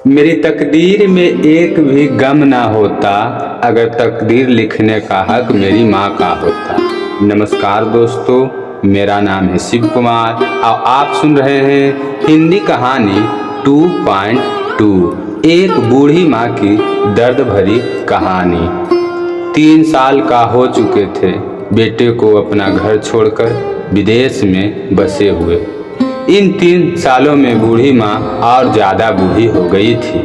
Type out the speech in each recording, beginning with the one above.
मेरी तकदीर में एक भी गम ना होता अगर तकदीर लिखने का हक मेरी माँ का होता। नमस्कार दोस्तों, मेरा नाम है शिव कुमार और आप सुन रहे हैं हिंदी कहानी 2.2, एक बूढ़ी माँ की दर्द भरी कहानी। 3 साल का हो चुके थे बेटे को अपना घर छोड़कर विदेश में बसे हुए। इन 3 सालों में बूढ़ी माँ और ज़्यादा बूढ़ी हो गई थी।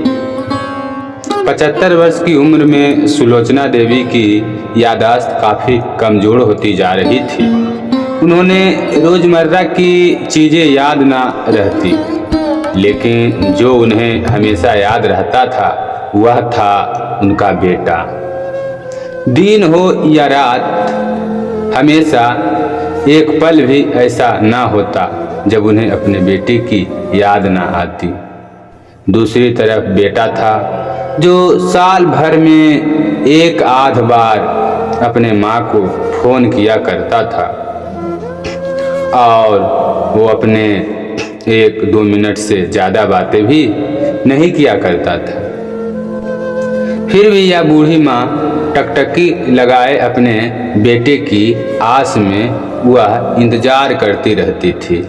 75 वर्ष की उम्र में सुलोचना देवी की याददाश्त काफ़ी कमज़ोर होती जा रही थी। उन्होंने रोज़मर्रा की चीज़ें याद ना रहती, लेकिन जो उन्हें हमेशा याद रहता था वह था उनका बेटा। दिन हो या रात, हमेशा एक पल भी ऐसा ना होता जब उन्हें अपने बेटे की याद ना आती। दूसरी तरफ बेटा था जो साल भर में एक आध बार अपने माँ को फ़ोन किया करता था और वो अपने 1-2 मिनट से ज़्यादा बातें भी नहीं किया करता था। फिर भी यह बूढ़ी माँ टकटकी लगाए अपने बेटे की आस में वह इंतज़ार करती रहती थी।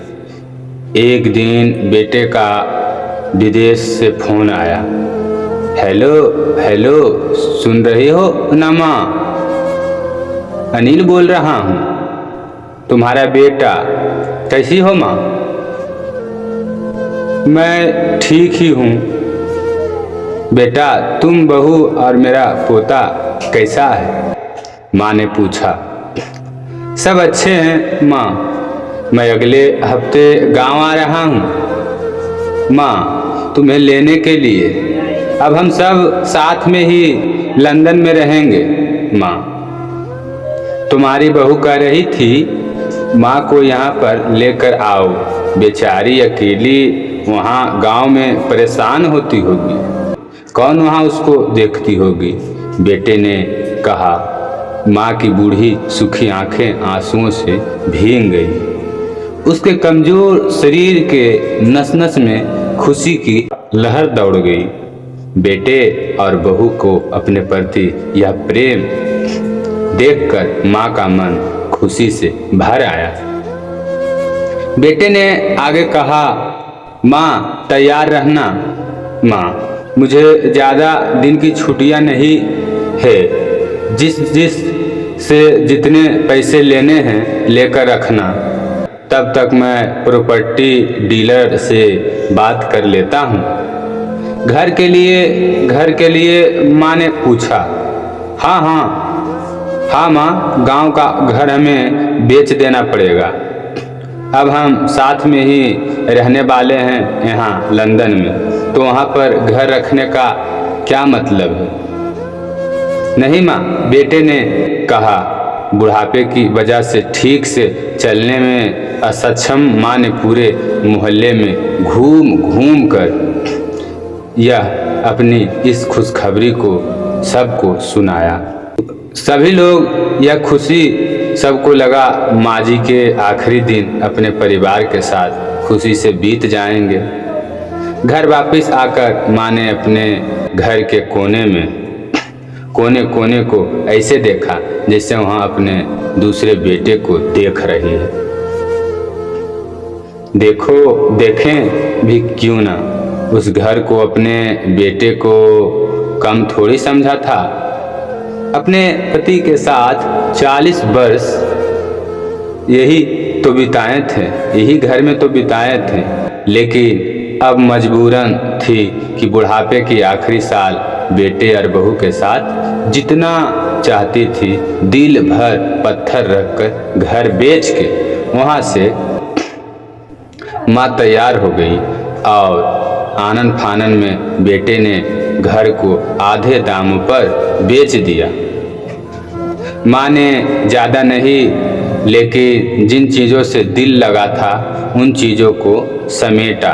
एक दिन बेटे का विदेश से फ़ोन आया। हेलो हेलो, सुन रही हो ना माँ? अनिल बोल रहा हूँ, तुम्हारा बेटा। कैसी हो माँ? मैं ठीक ही हूँ बेटा, तुम बहू और मेरा पोता कैसा है? माँ ने पूछा। सब अच्छे हैं माँ, मैं अगले हफ्ते गांव आ रहा हूँ माँ तुम्हें लेने के लिए। अब हम सब साथ में ही लंदन में रहेंगे माँ। तुम्हारी बहू कह रही थी माँ को यहाँ पर लेकर आओ, बेचारी अकेली वहाँ गांव में परेशान होती होगी, कौन वहाँ उसको देखती होगी। बेटे ने कहा। माँ की बूढ़ी सूखी आंखें आंसुओं से भीग गई। उसके कमजोर शरीर के नस नस में खुशी की लहर दौड़ गई। बेटे और बहू को अपने प्रति यह प्रेम देखकर माँ का मन खुशी से भर आया। बेटे ने आगे कहा, माँ तैयार रहना माँ, मुझे ज़्यादा दिन की छुट्टियाँ नहीं है, जिस से जितने पैसे लेने हैं लेकर रखना, तब तक मैं प्रॉपर्टी डीलर से बात कर लेता हूँ। घर के लिए माँ ने पूछा। हाँ माँ, गांव का घर हमें बेच देना पड़ेगा। अब हम साथ में ही रहने वाले हैं यहाँ लंदन में, तो वहाँ पर घर रखने का क्या मतलब है? नहीं माँ, बेटे ने कहा। बुढ़ापे की वजह से ठीक से चलने में असक्षम माँ ने पूरे मोहल्ले में घूम घूम कर यह अपनी इस खुशखबरी को सबको सुनाया। सभी लोग यह खुशी सबको लगा माँ जी के आखिरी दिन अपने परिवार के साथ खुशी से बीत जाएंगे। घर वापस आकर माँ ने अपने घर के कोने को ऐसे देखा जैसे वहाँ अपने दूसरे बेटे को देख रही है। देखें भी क्यों ना, उस घर को अपने बेटे को कम थोड़ी समझा था। अपने पति के साथ 40 वर्ष यही घर में तो बिताए थे, लेकिन अब मजबूरन थी कि बुढ़ापे की आखिरी साल बेटे और बहू के साथ जितना चाहती थी दिल भर पत्थर रखकर घर बेच के वहाँ से माँ तैयार हो गई और आनन फानन में बेटे ने घर को आधे दामों पर बेच दिया। माँ ने ज़्यादा नहीं, लेकिन जिन चीज़ों से दिल लगा था उन चीज़ों को समेटा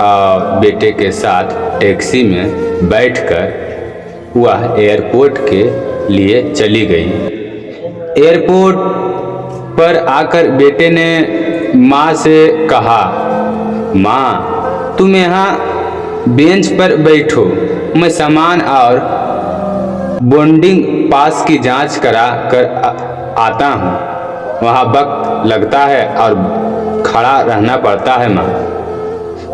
और बेटे के साथ टैक्सी में बैठकर वह एयरपोर्ट के लिए चली गई। एयरपोर्ट पर आकर बेटे ने माँ से कहा, माँ तुम यहाँ बेंच पर बैठो, मैं सामान और बोर्डिंग पास की जांच करा कर आता हूँ। वहाँ वक्त लगता है और खड़ा रहना पड़ता है। माँ,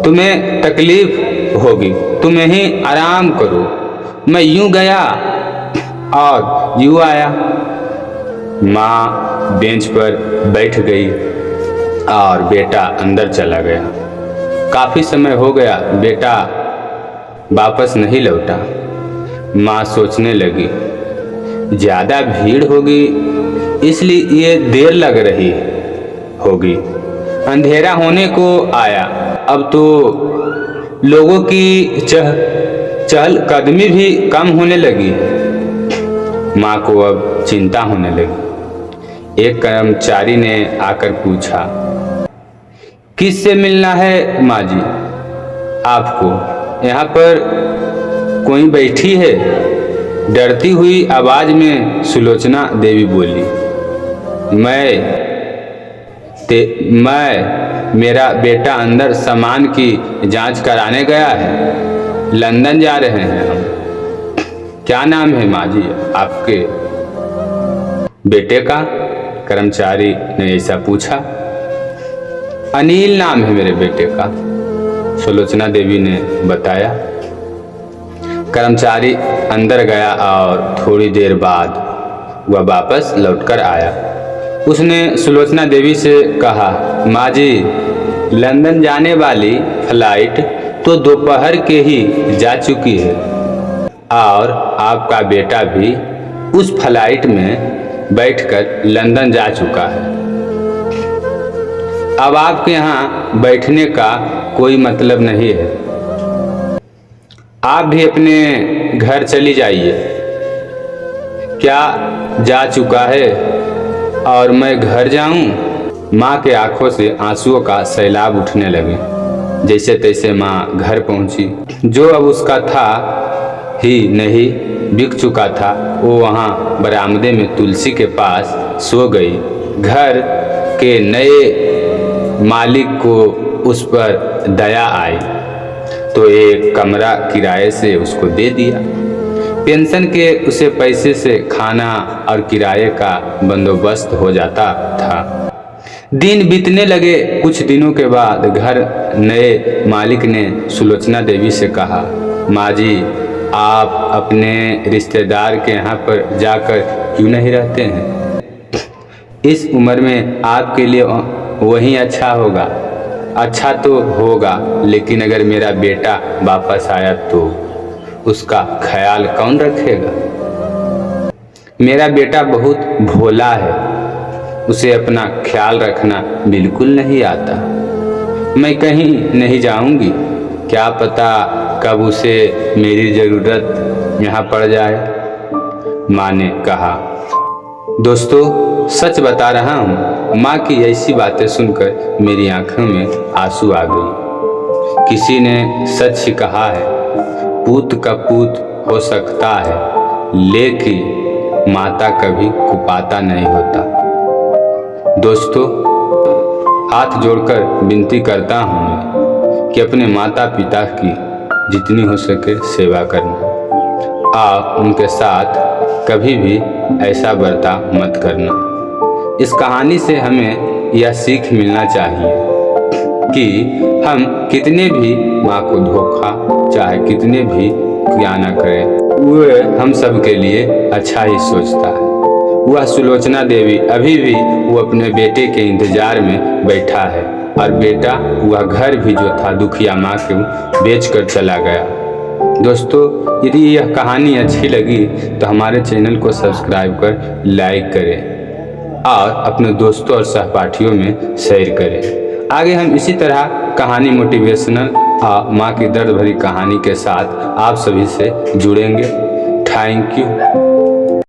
तुम्हें तकलीफ होगी, तुम यहीं आराम करो। मैं यूं गया और यूं आया। माँ बेंच पर बैठ गई और बेटा अंदर चला गया। काफी समय हो गया, बेटा वापस नहीं लौटा। माँ सोचने लगी, ज्यादा भीड़ होगी इसलिए ये देर लग रही होगी। अंधेरा होने को आया, अब तो लोगों की चहल कदमी भी कम होने लगी। माँ को अब चिंता होने लगी। एक कर्मचारी ने आकर पूछा, किससे मिलना है माँ जी आपको? यहाँ पर कोई बैठी है? डरती हुई आवाज में सुलोचना देवी बोली। मेरा बेटा अंदर सामान की जांच कराने गया है, लंदन जा रहे हैं हम। क्या नाम है माँ जी आपके बेटे का? कर्मचारी ने ऐसा पूछा। अनिल नाम है मेरे बेटे का, सुलोचना देवी ने बताया। कर्मचारी अंदर गया और थोड़ी देर बाद वह वापस लौटकर आया। उसने सुलोचना देवी से कहा, माँ जी, लंदन जाने वाली फ्लाइट तो दोपहर के ही जा चुकी है और आपका बेटा भी उस फ्लाइट में बैठकर लंदन जा चुका है। अब आपके यहाँ बैठने का कोई मतलब नहीं है। आप भी अपने घर चली जाइए। क्या जा चुका है और मैं घर जाऊं? माँ के आंखों से आंसुओं का सैलाब उठने लगे। जैसे तैसे माँ घर पहुंची। जो अब उसका था ही नहीं बिक चुका था, वो वहाँ बरामदे में तुलसी के पास सो गई। घर के नए मालिक को उस पर दया आई तो एक कमरा किराए से उसको दे दिया। पेंशन के उसे पैसे से खाना और किराए का बंदोबस्त हो जाता था। दिन बीतने लगे। कुछ दिनों के बाद घर नए मालिक ने सुलोचना देवी से कहा, माँ जी, आप अपने रिश्तेदार के यहाँ पर जाकर क्यों नहीं रहते हैं? इस उम्र में आपके लिए वही अच्छा होगा। अच्छा तो होगा, लेकिन अगर मेरा बेटा वापस आया तो उसका ख्याल कौन रखेगा? मेरा बेटा बहुत भोला है, उसे अपना ख्याल रखना बिल्कुल नहीं आता। मैं कहीं नहीं जाऊंगी, क्या पता कब उसे मेरी ज़रूरत यहाँ पड़ जाए। माँ ने कहा। दोस्तों, सच बता रहा हूँ, माँ की ऐसी बातें सुनकर मेरी आंखों में आंसू आ गई। किसी ने सच ही कहा है, पूत का पूत हो सकता है, लेकिन माता कभी कुपाता नहीं होता। दोस्तों, हाथ जोड़कर विनती करता हूँ मैं कि अपने माता पिता की जितनी हो सके सेवा करना। आप उनके साथ कभी भी ऐसा बर्ताव मत करना। इस कहानी से हमें यह सीख मिलना चाहिए कि हम कितने भी माँ को धोखा चाहे कितने भी क्या ना करें, वह हम सब के लिए अच्छा ही सोचता है। वह सुलोचना देवी अभी भी वो अपने बेटे के इंतजार में बैठा है और बेटा वह घर भी जो था दुखिया माँ को बेचकर चला गया। दोस्तों, यदि यह कहानी अच्छी लगी तो हमारे चैनल को सब्सक्राइब कर लाइक करें और अपने दोस्तों और सहपाठियों में शेयर करें। आगे हम इसी तरह कहानी मोटिवेशनल और माँ की दर्द भरी कहानी के साथ आप सभी से जुड़ेंगे। Thank you.